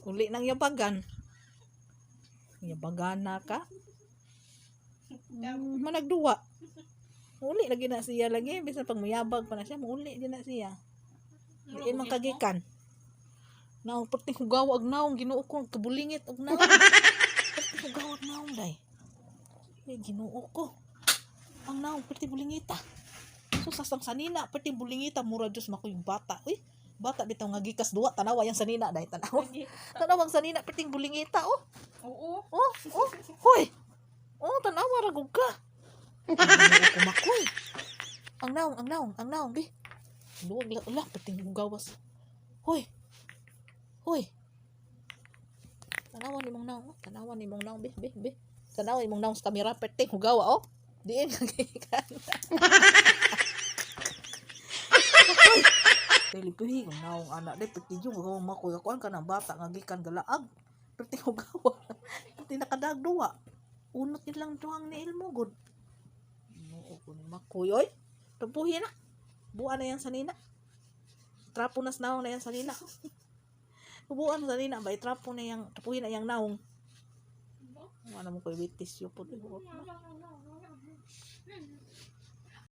Uli nang yabagan. Yabagana ka. Managduwa. Uli lagi na siya lagi. Bisa pag mayabag pa na siya. Uli din na siya. Diin man kagikan. Naong perting hugaw ag naong. Ginoo ko. Kabulingit ag naong. Perting hugaw ag naong day. Ginoo ko. Ang naong perting bulingita. So sasang sanina. Perting bulingita. Mura Diyos makoy bata. Uy. Bata bitaw nga gikas duwa. Tanawa yung sanina day. Tanawang sanina. Perting bulingita. Oh. Oo. Hoy. Oh, tanawa ragog ka. Ginoo ko makoy. Ang naong, be. Luwag lang, pating gawas. Hoy. Tanawa ni mong naong, be. Tanawa ni mong naong sa kamera, pating hugawa, oh. Diin kagikan. Dili kung naong anak, de, pating yung hugawa makoy. Ako ka ng bata, nga gikan galaag. Pating hugawa. Pating nakadagduwa. Unot nilang duwang ni Ilmo, good. Oo ko ni makoy, oy. Tabuhin na. Buwan na yan sanina. Trapo nas naong na yan sanina. Buwan sanina ba? Trapo na yang, tapuhin na yang naong. Ano mo ko'y witis yun po.